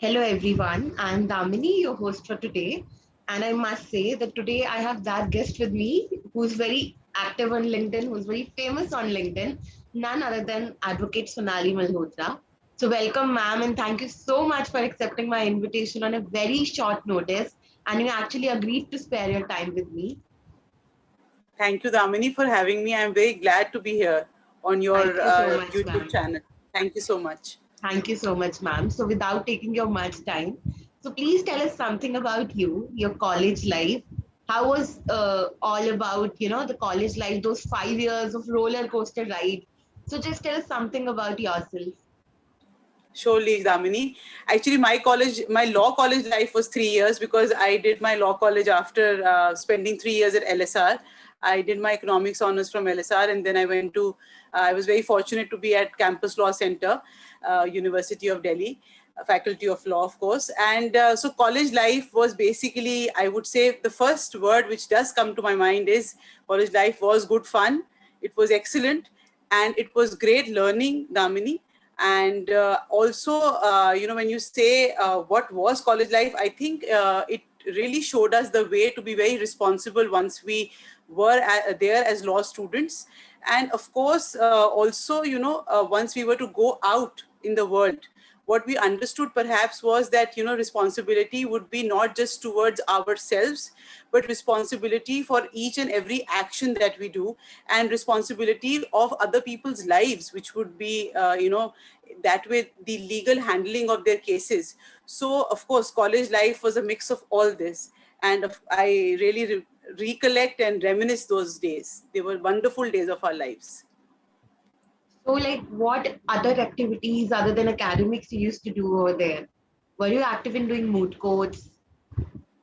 Hello everyone, I'm Damini, your host for today. And I must say that today I have that guest with me who's very active on LinkedIn, who's very famous on LinkedIn, none other than Advocate Sonali Malhotra. So welcome ma'am and thank you so much for accepting my invitation on a very short notice and you actually agreed to spare your time with me. Thank you, Damini, for having me. I'm very glad to be here on your Thank you so much YouTube ma'am. channel. Thank you so much. Thank you so much, ma'am. So, without taking your much time, so please tell us something about you, your college life. How was all about, the college life, those 5 years of roller coaster ride? So, just tell us something about yourself. Surely, Damini. Actually, my law college life was 3 years because I did my law college after spending 3 years at LSR. I did my economics honors from LSR, and then I went to. I was very fortunate to be at Campus Law Center, University of Delhi, Faculty of Law, of course. And so, college life was basically, I would say, the first word which does come to my mind is college life was good fun. It was excellent, and it was great learning, Damini. And also, when you say what was college life, I think it really showed us the way to be very responsible once we were there as law students. And of course, also, once we were to go out in the world, what we understood perhaps was that responsibility would be not just towards ourselves, but responsibility for each and every action that we do, and responsibility of other people's lives, which would be that way the legal handling of their cases. So of course college life was a mix of all this, and I really recollect and reminisce those days. They were wonderful days of our lives. So, like, what other activities other than academics you used to do over there? Were you active in doing moot courts?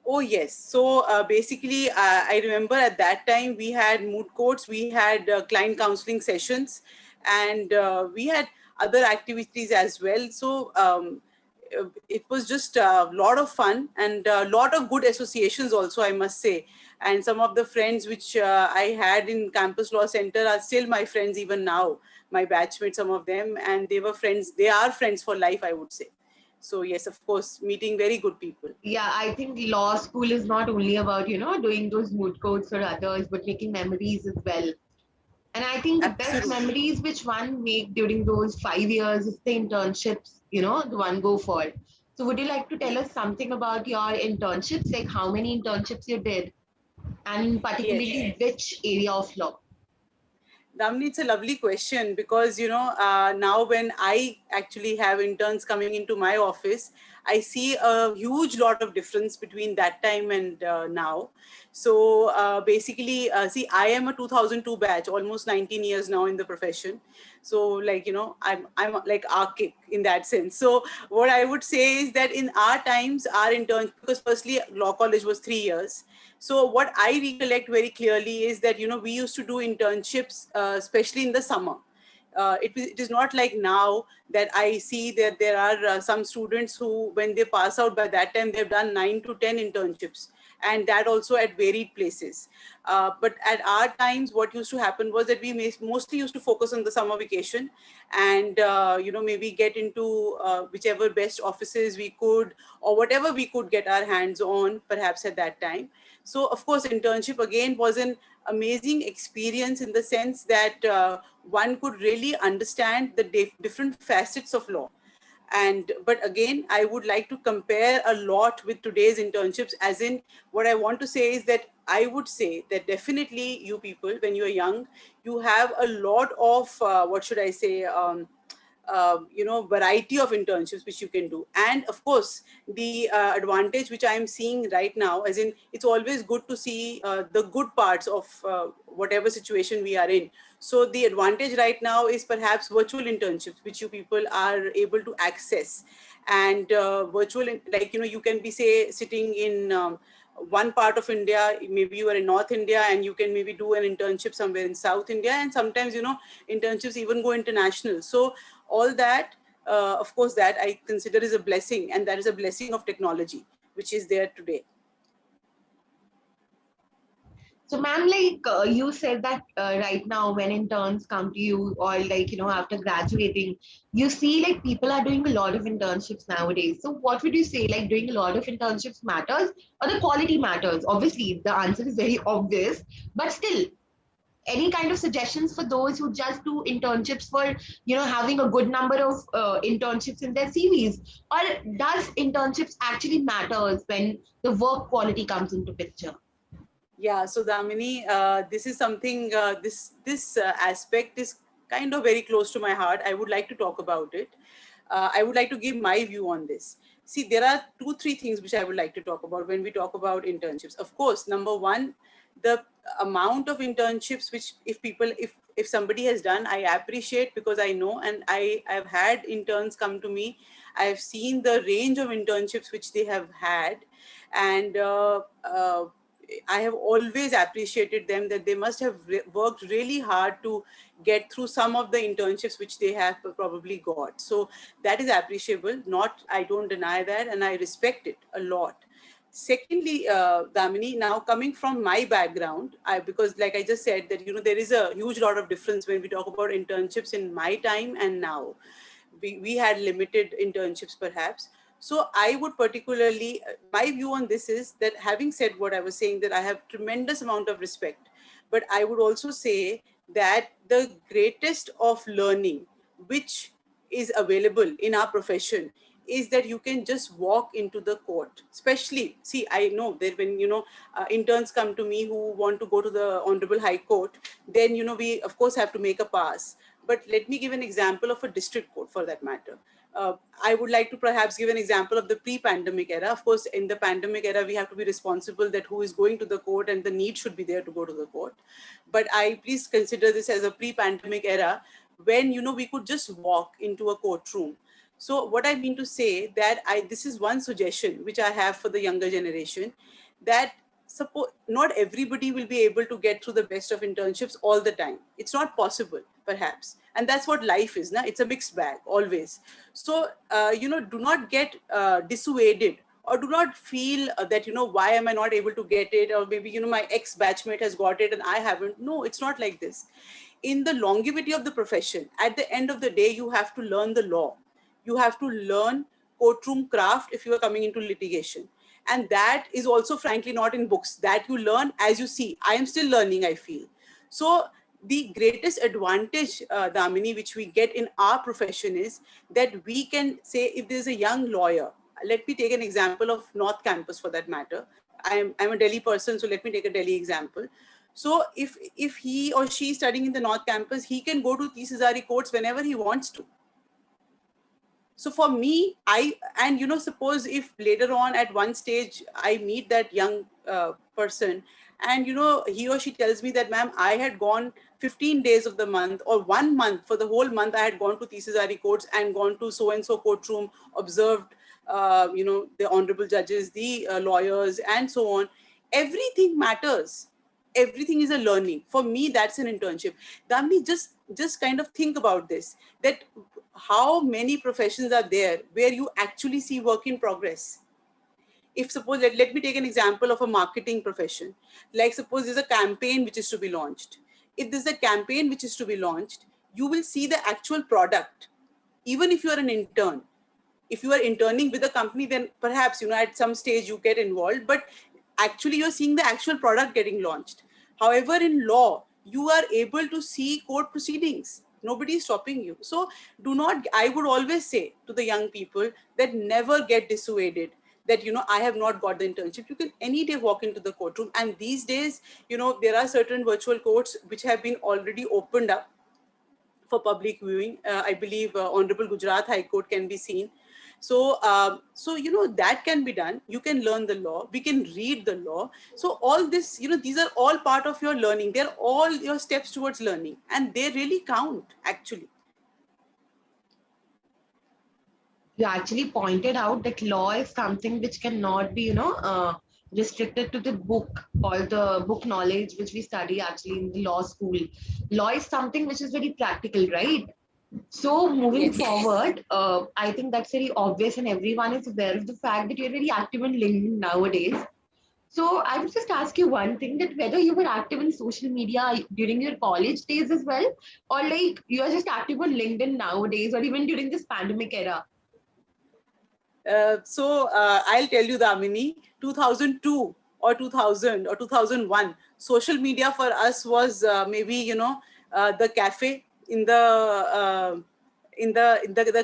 Oh yes. So basically, I remember at that time we had moot courts, we had client counseling sessions, and we had other activities as well. So it was just a lot of fun and a lot of good associations also, I must say. And some of the friends which I had in Campus Law Center are still my friends even now. My batchmates, some of them, and they were friends. They are friends for life, I would say. So yes, of course, meeting very good people. Yeah, I think law school is not only about, doing those moot courts or others, but making memories as well. And I think the best Absolutely. memories which one make during those 5 years is the internships, the one go for. So would you like to tell us something about your internships, like how many internships you did, and Yes. particularly which area of law? Damni, it's a lovely question because, now when I actually have interns coming into my office, I see a huge lot of difference between that time and now. So basically, see, I am a 2002 batch, almost 19 years now in the profession. So like, I'm like archaic in that sense. So what I would say is that in our times, our interns, because firstly, law college was 3 years. So what I recollect very clearly is that we used to do internships, especially in the summer. It is not like now that I see that there are some students who, when they pass out, by that time they've done 9 to 10 internships, and that also at varied places. But at our times, what used to happen was that we mostly used to focus on the summer vacation, and maybe get into whichever best offices we could, or whatever we could get our hands on, perhaps at that time. So of course, internship again was an amazing experience in the sense that one could really understand the different facets of law. And but again, I would like to compare a lot with today's internships, as in, what I want to say is that I would say that definitely you people, when you're young, you have a lot of what should I say, variety of internships which you can do. And of course, the advantage which I am seeing right now, as in, it's always good to see the good parts of whatever situation we are in. So the advantage right now is perhaps virtual internships which you people are able to access. And like, you can be, say, sitting in one part of India, maybe you are in North India, and you can maybe do an internship somewhere in South India, and sometimes, internships even go international. So all that, of course, that I consider is a blessing, and that is a blessing of technology which is there today. So, ma'am, like you said that right now, when interns come to you, or like, after graduating, you see like people are doing a lot of internships nowadays. So, what would you say? Like, doing a lot of internships matters, or the quality matters? Obviously, the answer is very obvious, but still, any kind of suggestions for those who just do internships for, having a good number of internships in their CVs? Or does internships actually matters when the work quality comes into picture? Yeah, so Damini, this is something, this aspect is kind of very close to my heart. I would like to talk about it. I would like to give my view on this. See, there are two, three things which I would like to talk about when we talk about internships. Of course, number one, the amount of internships which if somebody has done, I appreciate, because I know, and I've had interns come to me. I've seen the range of internships which they have had, and I have always appreciated them, that they must have worked really hard to get through some of the internships which they have probably got. So that is appreciable. Not, I don't deny that, and I respect it a lot. Secondly, Damini, now coming from my background, because like I just said that, there is a huge lot of difference when we talk about internships in my time and now. We had limited internships perhaps. So I would particularly, my view on this is that, having said what I was saying, that I have tremendous amount of respect, but I would also say that the greatest of learning which is available in our profession is that you can just walk into the court. Especially, see, I know that when interns come to me who want to go to the Honorable High Court, then we of course have to make a pass. But let me give an example of a district court, for that matter. I would like to perhaps give an example of the pre-pandemic era. Of course, in the pandemic era, we have to be responsible that who is going to the court, and the need should be there to go to the court. But I please consider this as a pre-pandemic era, when we could just walk into a courtroom. So what I mean to say, that this is one suggestion which I have for the younger generation, that suppose not everybody will be able to get through the best of internships all the time. It's not possible, perhaps, and that's what life is. It's a mixed bag always. So do not get dissuaded, or do not feel that why am I not able to get it, or maybe my ex batchmate has got it and I haven't. No, it's not like this. In the longevity of the profession, at the end of the day, you have to learn the law. You have to learn courtroom craft if you are coming into litigation. And that is also, frankly, not in books. That you learn as you see. I am still learning, I feel. So the greatest advantage, Damini, which we get in our profession is that we can say, if there's a young lawyer, let me take an example of North Campus for that matter. I'm a Delhi person, so let me take a Delhi example. So if he or she is studying in the North Campus, he can go to Tis Hazari courts whenever he wants to. So for me, suppose if later on at one stage I meet that young person, and he or she tells me that, ma'am, I had gone 15 days of the month, or 1 month, for the whole month I had gone to Tis Hazari courts and gone to so and so courtroom, observed the honorable judges, the lawyers, and so on. Everything matters. Everything is a learning. For me, that's an internship. Damni, just kind of think about this, that how many professions are there where you actually see work in progress. If suppose, let me take an example of a marketing profession. Like suppose there's a campaign which is to be launched. If there's a campaign which is to be launched, you will see the actual product. Even if you are an intern, if you are interning with a company, then perhaps, at some stage you get involved, but actually you're seeing the actual product getting launched. However, in law, you are able to see court proceedings. Nobody is stopping you. So do not, I would always say to the young people, that never get dissuaded that, I have not got the internship. You can any day walk into the courtroom. And these days, there are certain virtual courts which have been already opened up for public viewing. I believe Honorable Gujarat High Court can be seen. So that can be done. You can learn the law. We can read the law. So all this, these are all part of your learning. They're all your steps towards learning, and they really count, actually. You actually pointed out that law is something which cannot be, restricted to the book, or the book knowledge which we study actually in the law school. Law is something which is very practical, right? So moving Yes. forward, I think that's very obvious, and everyone is aware of the fact that you're very active in LinkedIn nowadays. So I would just ask you one thing, that whether you were active in social media during your college days as well, or like you're just active on LinkedIn nowadays, or even during this pandemic era. I'll tell you, Damini, 2002 or 2000 or 2001, social media for us was maybe, the cafe in the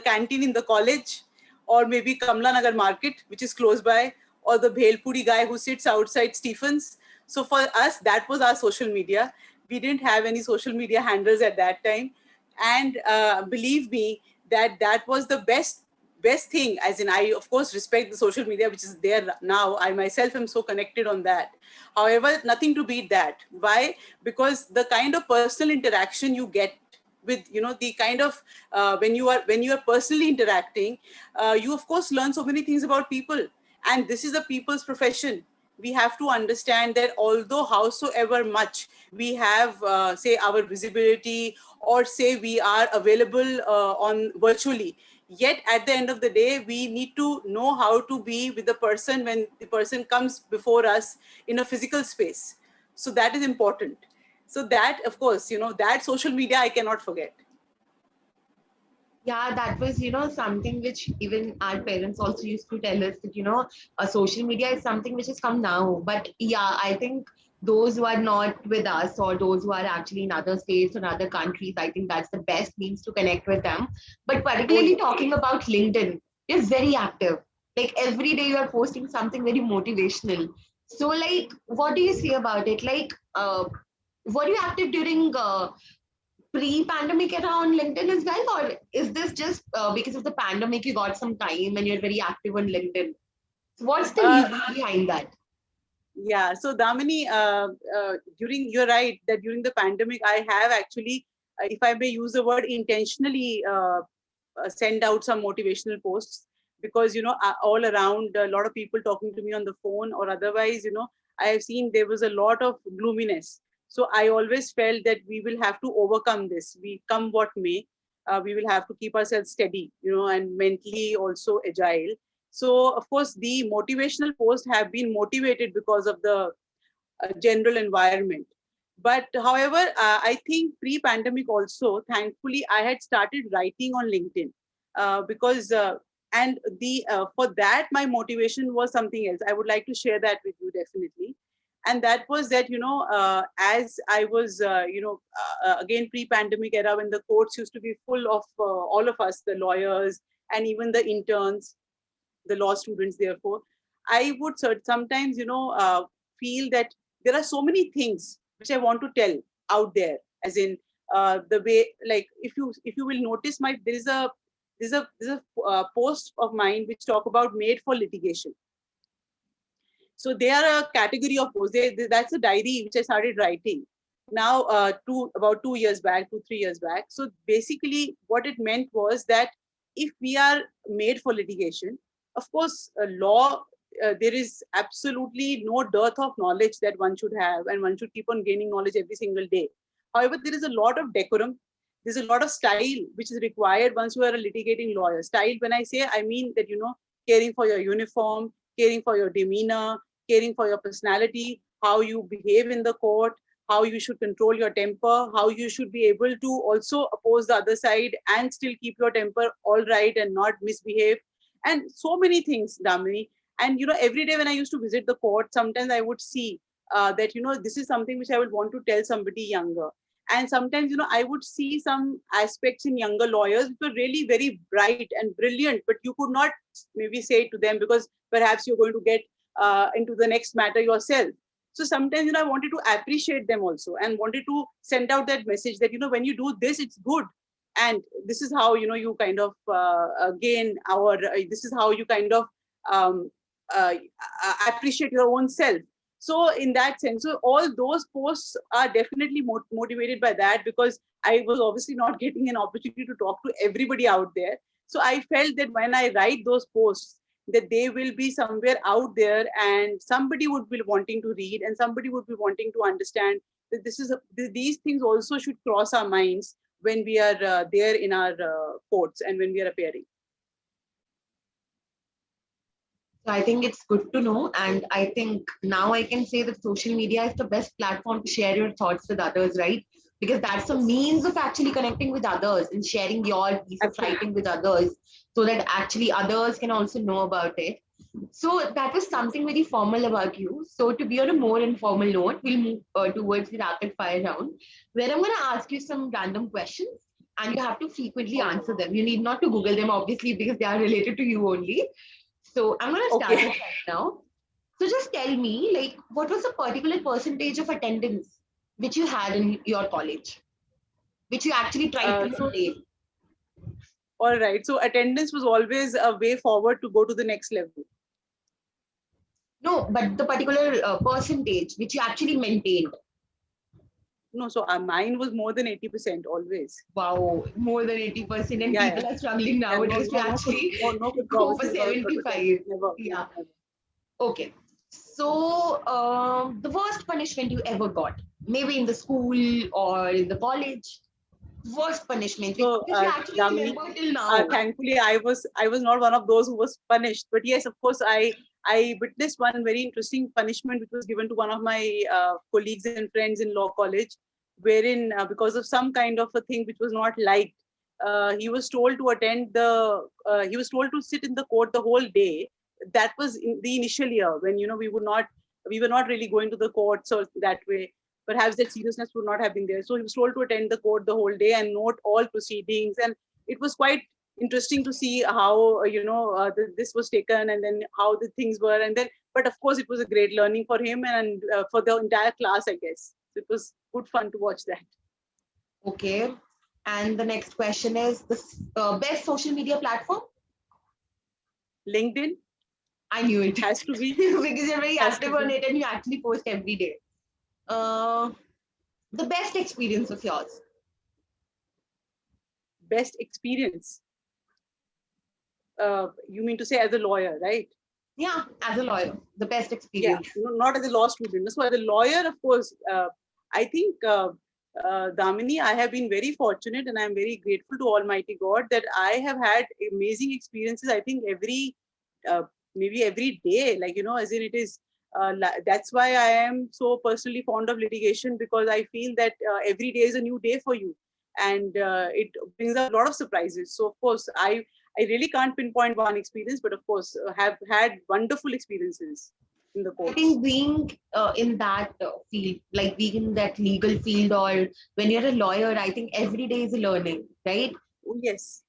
canteen in the college, or maybe Kamla Nagar Market, which is close by, or the Bhel Puri guy who sits outside Stephens. So for us, that was our social media. We didn't have any social media handles at that time. And believe me, that was the best thing. As in, I of course respect the social media which is there now. I myself am so connected on that. However, nothing to beat that. Why? Because the kind of personal interaction you get with, the kind of when you are personally interacting, you of course learn so many things about people. And this is a people's profession. We have to understand that although howsoever much we have, say, our visibility, or say we are available on virtually, yet at the end of the day we need to know how to be with the person when the person comes before us in a physical space. So that is important. So that, of course, that social media I cannot forget. Yeah, that was, something which even our parents also used to tell us that, social media is something which has come now. But yeah, I think those who are not with us, or those who are actually in other states or other countries, I think that's the best means to connect with them. But Oh, particularly yeah. talking about LinkedIn, you're very active. Like every day you are posting something very motivational. So like, what do you say about it? Like, were you active during pre-pandemic era on LinkedIn as well, or is this just because of the pandemic you got some time and you're very active on LinkedIn? So what's the uh, reason behind that? yeah, so Damini, you're right that during the pandemic I have actually, if I may use the word, intentionally send out some motivational posts. Because all around, a lot of people talking to me on the phone or otherwise, I have seen there was a lot of gloominess. So I always felt that we will have to overcome this, we come what may. We will have to keep ourselves steady, and mentally also agile. So of course the motivational posts have been motivated because of the general environment. But however, I think pre-pandemic also, thankfully, I had started writing on LinkedIn, because and the for that my motivation was something else. I would like to share that with you definitely. And that was that, as I was, again, pre-pandemic era, when the courts used to be full of all of us, the lawyers and even the interns, the law students. Therefore, I would sometimes, feel that there are so many things which I want to tell out there. As in, the way, like, if you will notice, my there's a post of mine which talk about made for litigation. So they are a category of posts. That's a diary which I started writing now, about 2 years back, 2 3 years back. So basically, what it meant was that if we are made for litigation, of course, law. There is absolutely no dearth of knowledge that one should have, and one should keep on gaining knowledge every single day. However, there is a lot of decorum. There's a lot of style which is required once you are a litigating lawyer. Style, when I say, I mean that, caring for your uniform, caring for your demeanor, caring for your personality, how you behave in the court, how you should control your temper, how you should be able to also oppose the other side and still keep your temper all right and not misbehave, and so many things, Damini. And every day when I used to visit the court, sometimes I would see that this is something which I would want to tell somebody younger. And sometimes I would see some aspects in younger lawyers which were really very bright and brilliant, but you could not maybe say it to them because perhaps you're going to get into the next matter yourself. So sometimes, I wanted to appreciate them also, and wanted to send out that message that, when you do this, it's good. And this is how, you kind of gain this is how you kind of um, appreciate your own self. So in that sense, so all those posts are definitely motivated by that, because I was obviously not getting an opportunity to talk to everybody out there. So I felt that when I write those posts, that they will be somewhere out there, and somebody would be wanting to read, and somebody would be wanting to understand that these things also should cross our minds when we are there in our courts and when we are appearing. So I think it's good to know. And I think now I can say that social media is the best platform to share your thoughts with others, right? Because that's a Yes, means of actually connecting with others and sharing your piece of absolutely. writing with others so that actually others can also know about it. So that was something very formal about you. So to be on a more informal note, we'll move towards the rapid fire round, where I'm going to ask you some random questions and you have to frequently Oh, answer them. You need not to Google them, obviously, because they are related to you only. So I'm going to start okay. it right now. So just tell me, like, what was the particular percentage of attendance which you had in your college, which you actually tried to So maintain? all right. So attendance was always a way forward to go to the next level. No, but the particular percentage which you actually maintained. No, so mine was more than 80% always. Wow, more than 80%, and Yeah, yeah. people are struggling Yeah, no, nowadays to no, actually no go for controversies about attendance. 75. Never, never, Yeah. never. Okay. So, the worst punishment you ever got, maybe in the school or in the college, worst punishment, which So, you actually Damini, remember till now. thankfully, I was not one of those who was punished. But yes, of course, I witnessed one very interesting punishment which was given to one of my colleagues and friends in law college, wherein because of some kind of a thing which was not liked, he was told to attend the. He was told to sit in the court the whole day. That was in the initial year when we were not really going to the courts or that way. Perhaps that seriousness would not have been there. So he was told to attend the court the whole day and note all proceedings. And it was quite interesting to see how this was taken and then how the things were. And then, but of course, it was a great learning for him and for the entire class, I guess. So it was good fun to watch that. Okay. And the next question is the best social media platform? LinkedIn I knew it has to be because you're very has to active on be it and you actually post every day. Uh, the best experience of yours? best experience. You mean to say as a lawyer, right? Yeah, as a lawyer, the best Yeah, experience. not as a law student. So as a lawyer, of course, I think, Damini, I have been very fortunate and I'm very grateful to Almighty God that I have had amazing experiences. I think uh, maybe every day, like, as in it is, that's why I am so personally fond of litigation, because I feel that every day is a new day for you. And it brings up a lot of surprises. So, of course, I really can't pinpoint one experience, but of course, have had wonderful experiences in the I courts. think being in that field, like being in that legal field, or when you're a lawyer, I think every day is a learning, right? Oh, yes,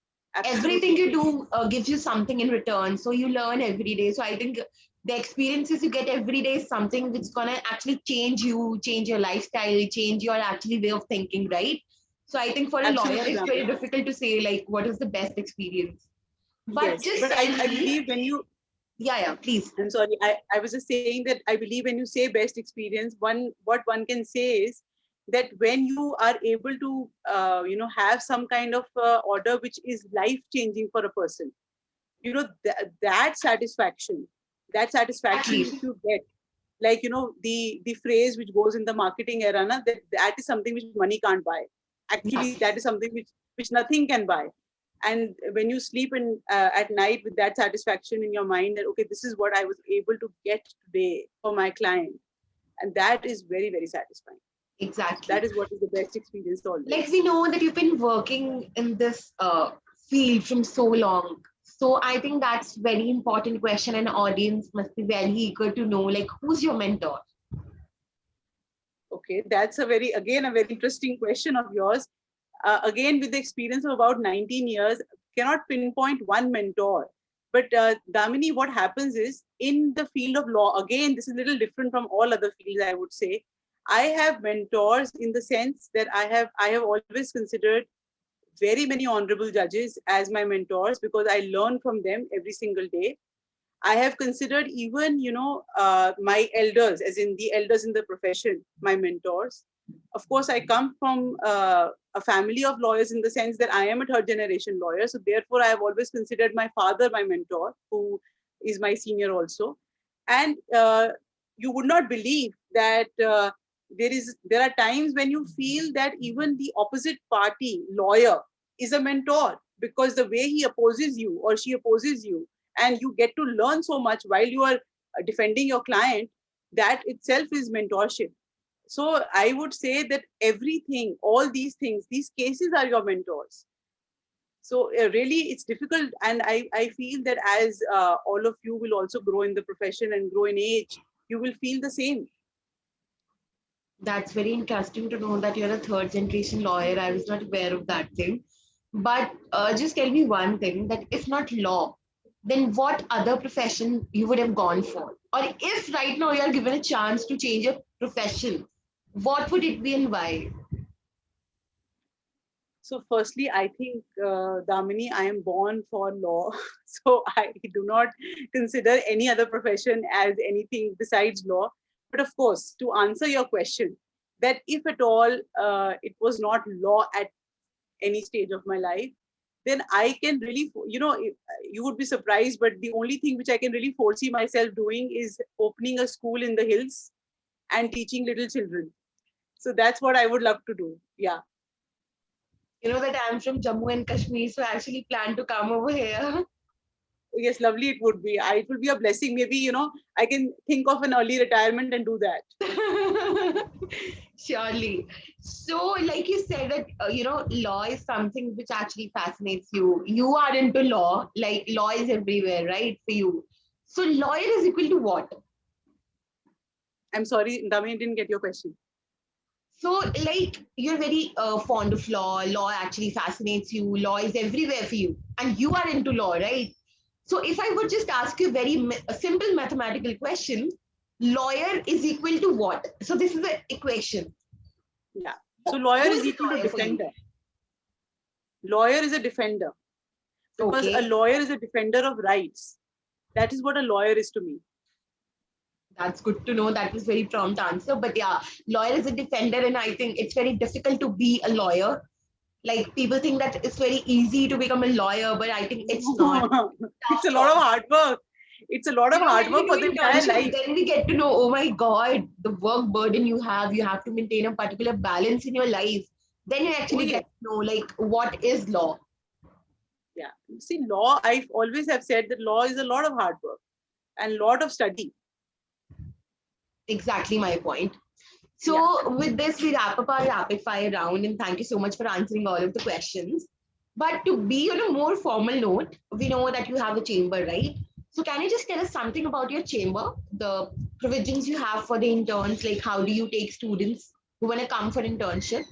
Everything absolutely. you do gives you something in return. So you learn every day. So I think the experiences you get every day is something that's gonna actually change you, change your lifestyle, change your actually way of thinking, right? So I think for a lawyer, Absolutely, it's very Damini. difficult to say like what is the best experience. But Yes, just but tell I me, believe when you, yeah, yeah, please. I'm sorry, I was just saying that I believe when you say best experience, what one can say is that when you are able to, have some kind of order which is life changing for a person, that satisfaction Exactly. which you get, like, the phrase which goes in the marketing era, na, that is something which money can't buy. Yeah. Actually, that is something which nothing can buy. And when you sleep in at night with that satisfaction in your mind that, okay, this is what I was able to get today for my client, and that is very, very satisfying. So Exactly. that is what is the best experience Like we always. know that you've been working in this field from so long. So I think that's very important question and audience must be very eager to know like who's your mentor? Okay, that's a very interesting question of yours. Again, with the experience of about 19 years, cannot pinpoint one mentor. But Damini, what happens is in the field of law, again, this is a little different from all other fields, I would say. I have mentors in the sense that I have always considered very many honorable judges as my mentors because I learn from them every single day. I have considered even, my elders, as in the elders in the profession, my mentors. Of course, I come from a family of lawyers in the sense that I am a third generation lawyer. So therefore, I have always considered my father my mentor, who is my senior also. And you would not believe that there are times when you feel that even the opposite party lawyer is a mentor because the way he opposes you or she opposes you and you get to learn so much while you are defending your client. That itself is mentorship. So I would say that everything, all these things, these cases are your mentors. So really it's difficult, and I feel that as all of you will also grow in the profession and grow in age, you will feel the same. That's very interesting to know that you're a third generation lawyer. I was not aware of that thing. But just tell me one thing, that if not law, then what other profession you would have gone for? Or if right now you're given a chance to change your profession, what would it be and why? So firstly, I think, Damini, I am born for law. So I do not consider any other profession as anything besides law. But of course, to answer your question, that if at all it was not law at any stage of my life, then I can really, you would be surprised, but the only thing which I can really foresee myself doing is opening a school in the hills and teaching little children. So that's what I would love to do. Yeah. You know that I'm from Jammu and Kashmir, so I actually plan to come over here. Yes, lovely it would be. It will be a blessing. Maybe, I can think of an early retirement and do that. Surely. So, like you said, that law is something which actually fascinates you. You are into law, like law is everywhere, right? For you. So, lawyer is equal to what? I'm sorry, Dami, didn't get your question. So, like, you're very fond of law. Law actually fascinates you. Law is everywhere for you, and you are into law, right? So, if I would just ask you a simple mathematical question, lawyer is equal to what? So, this is the equation. Yeah. So, lawyer Who is equal to defender. Lawyer is a defender. Because a lawyer is a defender of rights. That is what a lawyer is to me. That's good to know. That was very prompt answer. But yeah, lawyer is a defender, and I think it's very difficult to be a lawyer. Like, people think that it's very easy to become a lawyer, but I think it's not. It's a lot of hard work. It's a lot of hard work for the entire life. Then we get to know, oh my God, the work burden you have to maintain a particular balance in your life. Then you actually get to know, like, what is law? Yeah. See, law, I always have said that law is a lot of hard work and a lot of study. Exactly my point. So with this, we wrap up our rapid fire round, and thank you so much for answering all of the questions. But to be on a more formal note, we know that you have a chamber, right? So can you just tell us something about your chamber, the provisions you have for the interns, like how do you take students who want to come for internship?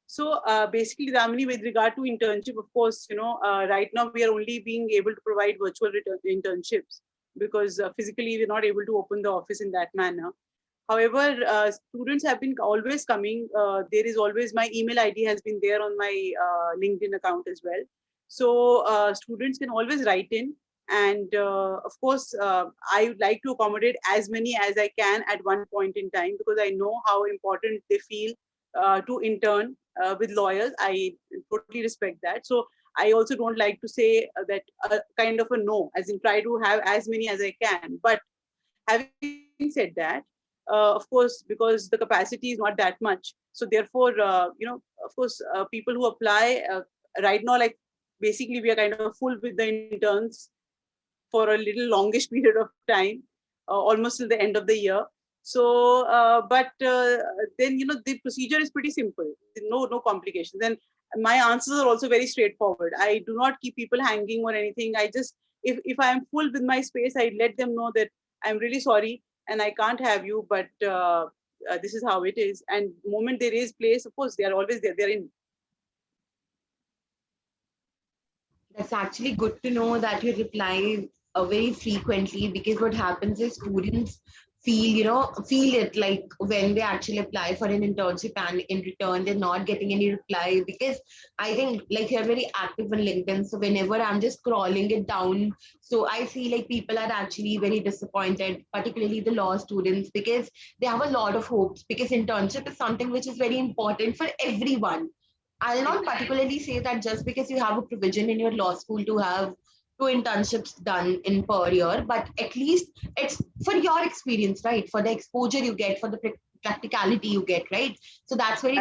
So basically, Damini, with regard to internship, of course, right now we are only being able to provide virtual internships because physically we're not able to open the office in that manner. However, students have been always coming. There is always, my email ID has been there on my LinkedIn account as well. So students can always write in. And of course, I would like to accommodate as many as I can at one point in time, because I know how important they feel to intern with lawyers. I totally respect that. So I also don't like to say that kind of a no, as in try to have as many as I can. But having said that, of course, because the capacity is not that much, so therefore, of course, people who apply right now, like basically we are kind of full with the interns for a little longish period of time, almost till the end of the year. So, but then, the procedure is pretty simple. No complications. And my answers are also very straightforward. I do not keep people hanging or anything. I just, if I am full with my space, I let them know that I'm really sorry and I can't have you, but this is how it is. And the moment there is place, of course, they are always there. They're in. That's actually good to know that you reply very frequently, because what happens is students feel it, like when they actually apply for an internship and in return they're not getting any reply. Because I think, like, you're very active on LinkedIn, so whenever I'm just scrolling it down, so I see like people are actually very disappointed, particularly the law students, because they have a lot of hopes, because internship is something which is very important for everyone. I'll not particularly say that just because you have a provision in your law school to have 2 internships done in per year, but at least it's for your experience, right? For the exposure you get, for the practicality you get, right? So that's very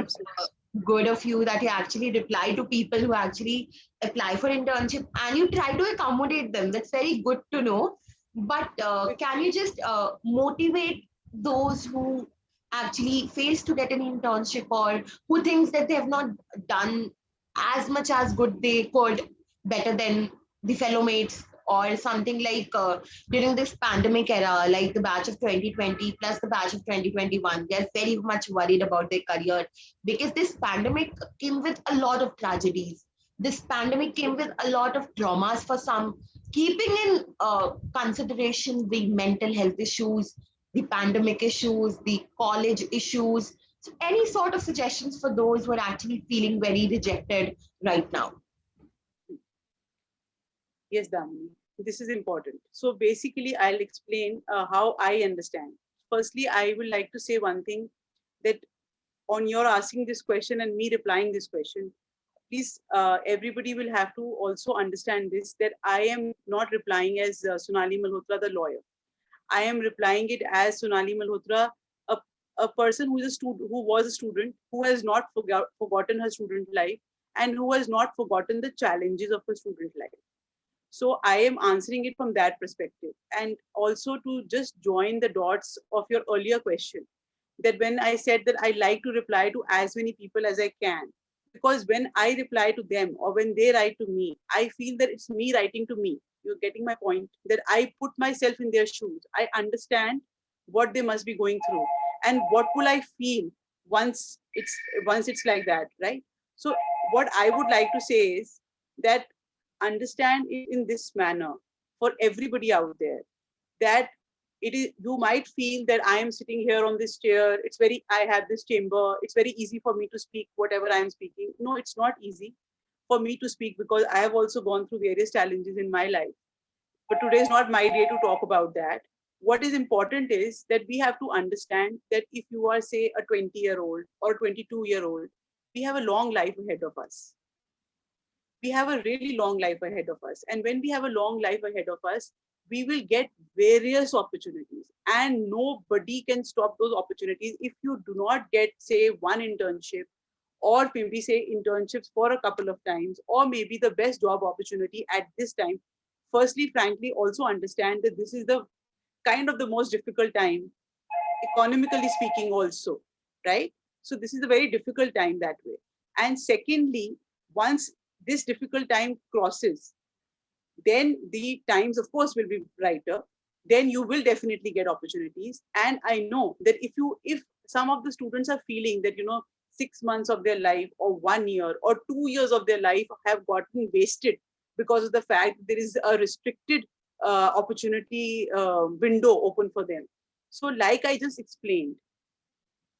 good of you that you actually reply to people who actually apply for internship and you try to accommodate them. That's very good to know. But can you just motivate those who actually fails to get an internship or who thinks that they have not done as much as good they could better than the fellow mates or something like during this pandemic era, like the batch of 2020 plus the batch of 2021, they're very much worried about their career because this pandemic came with a lot of tragedies. This pandemic came with a lot of traumas for some, keeping in consideration the mental health issues, the pandemic issues, the college issues. So, any sort of suggestions for those who are actually feeling very rejected right now? Yes, Damini, this is important. So basically, I'll explain how I understand. Firstly, I would like to say one thing, that on your asking this question and me replying this question, please, everybody will have to also understand this, that I am not replying as Sonali Malhotra, the lawyer. I am replying it as Sonali Malhotra, a, a person who is a student, who was a student, who has not forgotten her student life, and who has not forgotten the challenges of her student life. So I am answering it from that perspective. And also to just join the dots of your earlier question, that when I said that I like to reply to as many people as I can, because when I reply to them or when they write to me, I feel that it's me writing to me. You're getting my point? That I put myself in their shoes. I understand what they must be going through and what will I feel once it's like that, right? So what I would like to say is that understand it in this manner for everybody out there, that it is, you might feel that I am sitting here on this chair, it's very, I have this chamber, it's very easy for me to speak whatever I am speaking. No, it's not easy for me to speak, because I have also gone through various challenges in my life, but today is not my day to talk about that. What is important is that we have to understand that if you are, say, a 20-year-old or 22-year-old, we have a long life ahead of us. We have a really long life ahead of us. And when we have a long life ahead of us, we will get various opportunities, and nobody can stop those opportunities if you do not get, say, one internship, or maybe say internships for a couple of times, or maybe the best job opportunity at this time. Firstly, frankly, also understand that this is the kind of the most difficult time, economically speaking also, right? So this is a very difficult time that way. And secondly, once this difficult time crosses, then the times, of course, will be brighter. Then you will definitely get opportunities. And I know that if some of the students are feeling that, 6 months of their life or 1 year or 2 years of their life have gotten wasted because of the fact there is a restricted opportunity window open for them. So like I just explained,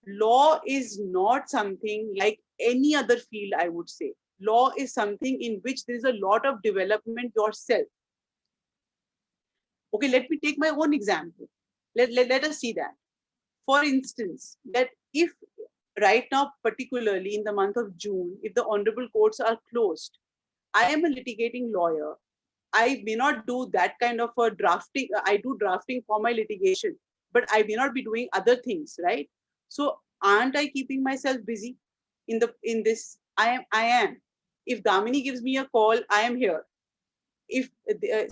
law is not something like any other field, I would say. Law is something in which there is a lot of development yourself. Okay, let me take my own example. Let us see that. For instance, that if right now, particularly in the month of June, if the honorable courts are closed, I am a litigating lawyer. I may not do that kind of a drafting. I do drafting for my litigation, but I may not be doing other things, right? So aren't I keeping myself busy in this? I am. If Damini gives me a call, I am here. If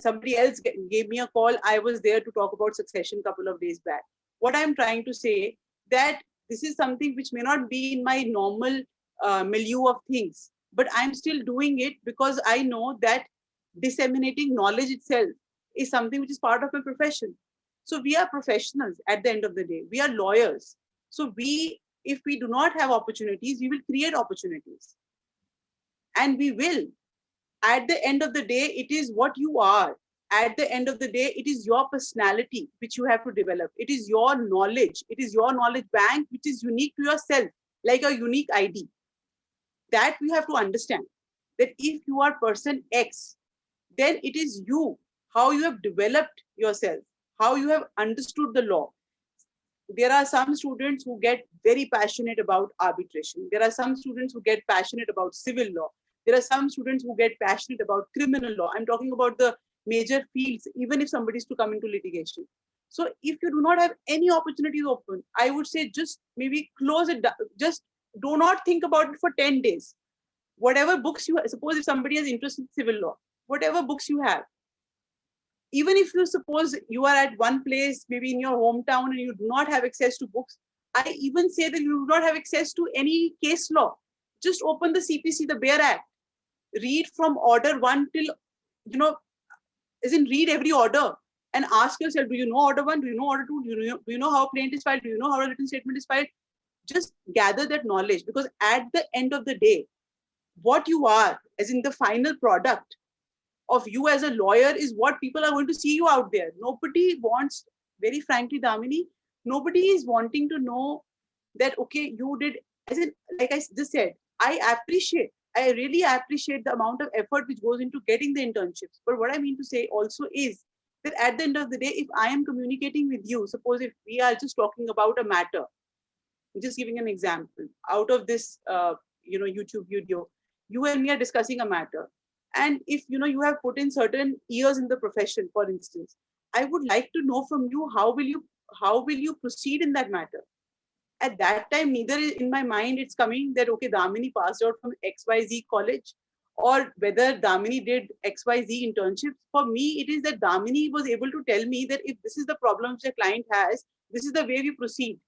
somebody else gave me a call, I was there to talk about succession a couple of days back. What I'm trying to say, that this is something which may not be in my normal milieu of things, but I'm still doing it because I know that disseminating knowledge itself is something which is part of my profession. So we are professionals at the end of the day. We are lawyers. So if we do not have opportunities, we will create opportunities. And we will. At the end of the day, it is what you are. At the end of the day, it is your personality which you have to develop. It is your knowledge. It is your knowledge bank which is unique to yourself, like a unique ID. That we have to understand. That if you are person X, then it is you, how you have developed yourself, how you have understood the law. There are some students who get very passionate about arbitration. There are some students who get passionate about civil law. There are some students who get passionate about criminal law. I'm talking about the major fields, even if somebody is to come into litigation. So if you do not have any opportunities open, I would say just maybe close it down, just do not think about it for 10 days. Whatever books you have, suppose if somebody has interest in civil law, whatever books you have, even if you suppose you are at one place, maybe in your hometown, and you do not have access to books, I even say that you do not have access to any case law. Just open the CPC, the Bare Act, read from order 1 till, as in read every order and ask yourself, do you know order 1? Do you know order 2? Do you know how a plaint is filed? Do you know how a written statement is filed? Just gather that knowledge, because at the end of the day, what you are, as in the final product of you as a lawyer, is what people are going to see you out there. Nobody wants, very frankly, Damini, nobody is wanting to know that, okay, you did, as in, like I just said, I really appreciate the amount of effort which goes into getting the internships. But what I mean to say also is that at the end of the day, if I am communicating with you, suppose if we are just talking about a matter, just giving an example, out of this, YouTube video, you and me are discussing a matter. And if, you have put in certain years in the profession, for instance, I would like to know from you, how will you proceed in that matter? At that time, neither in my mind it's coming that, okay, Damini passed out from XYZ college, or whether Damini did XYZ internships. For me, it is that Damini was able to tell me that if this is the problem which a client has, this is the way we proceed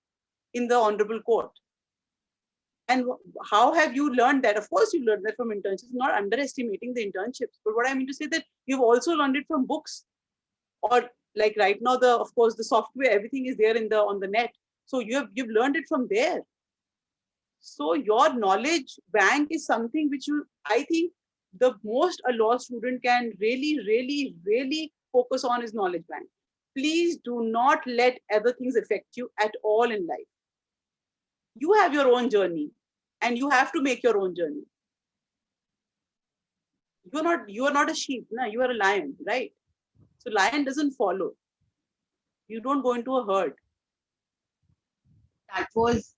in the honorable court. And how have you learned that? Of course, you learned that from internships, not underestimating the internships. But what I mean to say that you've also learned it from books, or like right now, of course, the software, everything is there on the net. So you've learned it from there. So your knowledge bank is something which I think the most a law student can really, really, really focus on is knowledge bank. Please do not let other things affect you at all in life. You have your own journey, and you have to make your own journey. You are not a sheep, no, you are a lion, right? So lion doesn't follow. You don't go into a herd. That was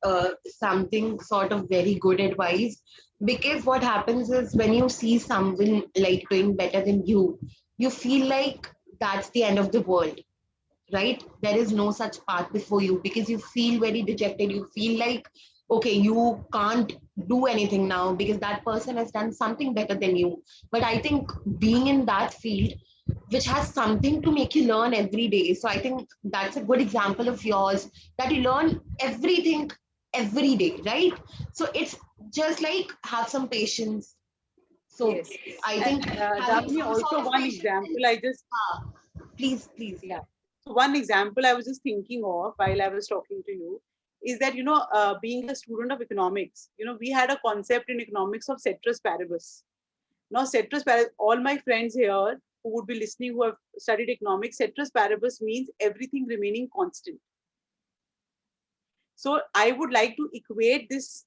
something sort of very good advice, because what happens is when you see someone like doing better than you feel like that's the end of the world, right? There is no such path before you, because you feel very dejected. You feel like, okay, you can't do anything now because that person has done something better than you. But I think being in that field, which has something to make you learn every day, so I think that's a good example of yours, that you learn everything every day, right? So it's just like have some patience. So yes. I think Damini, also one example please. Yeah. So one example I was just thinking of while I was talking to you is that, being a student of economics, we had a concept in economics of ceteris paribus. Now, ceteris paribus, all my friends here who would be listening who have studied economics, ceteris paribus means everything remaining constant. So I would like to equate this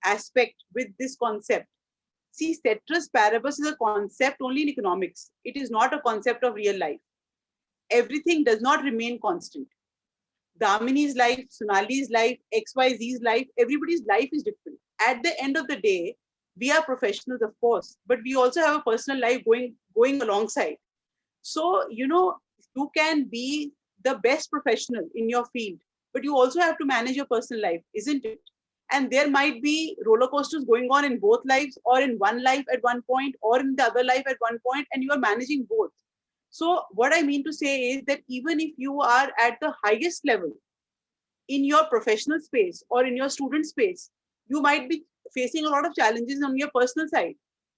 aspect with this concept. See, ceteris paribus is a concept only in economics. It is not a concept of real life. Everything does not remain constant. Damini's life, Sonali's life, XYZ's life, everybody's life is different. At the end of the day, we are professionals, of course, but we also have a personal life going alongside. So, you can be the best professional in your field, but you also have to manage your personal life, isn't it? And there might be roller coasters going on in both lives, or in one life at one point, or in the other life at one point, and you are managing both. So what I mean to say is that even if you are at the highest level in your professional space or in your student space, you might be facing a lot of challenges on your personal side.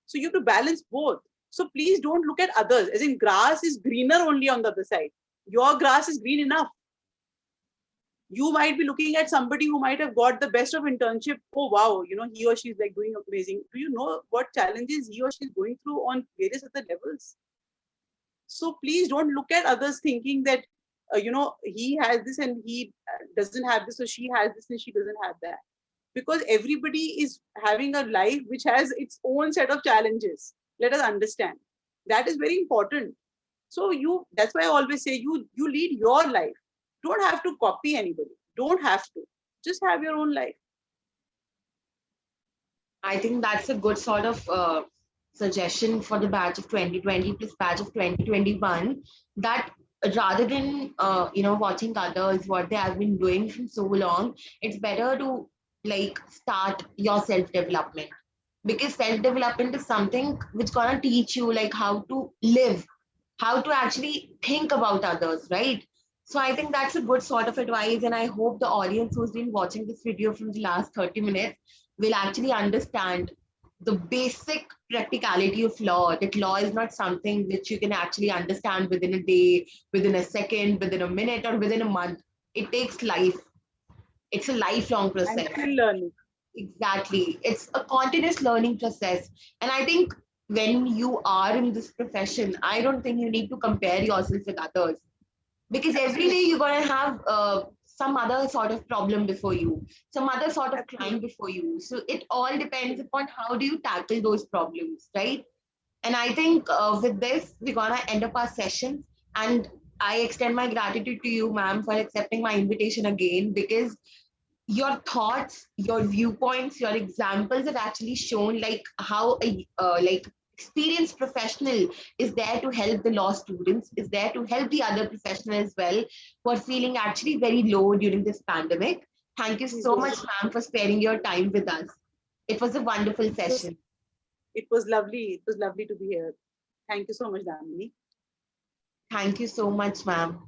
So you have to balance both. So please don't look at others, as in grass is greener only on the other side. Your grass is green enough. You might be looking at somebody who might have got the best of internship. Oh, wow, he or she is like doing amazing. Do you know what challenges he or she is going through on various other levels? So please don't look at others thinking that, he has this and he doesn't have this, or she has this and she doesn't have that. Because everybody is having a life which has its own set of challenges. Let us understand. That is very important. So that's why I always say you lead your life. Don't have to copy anybody. Don't have to. Just have your own life. I think that's a good sort of suggestion for the batch of 2020 plus batch of 2021, that rather than watching others what they have been doing from so long, it's better to like start your self development, because self development is something which gonna teach you like how to live, how to actually think about others, right? So I think that's a good sort of advice, and I hope the audience who's been watching this video from the last 30 minutes will actually understand the basic practicality of law, that law is not something which you can actually understand within a day, within a second, within a minute, or within a month. It takes life. It's a lifelong I'm process. still learning. Exactly. It's a continuous learning process. And I think when you are in this profession, I don't think you need to compare yourself with others, because every day Absolutely. you're going to have some other sort of problem before you, some other sort of client Absolutely. before you. So it all depends upon how do you tackle those problems, right? And I think with this, we're going to end up our session. And I extend my gratitude to you, ma'am, for accepting my invitation again, because your thoughts, your viewpoints, your examples have actually shown like how a like experienced professional is there to help the law students, is there to help the other professionals as well who are feeling actually very low during this pandemic. Thank you so much, Yes. ma'am, for sparing your time with us. It was a wonderful It was session. it was lovely. It was lovely to be here. Thank you so much, Damini. Thank you so much, ma'am.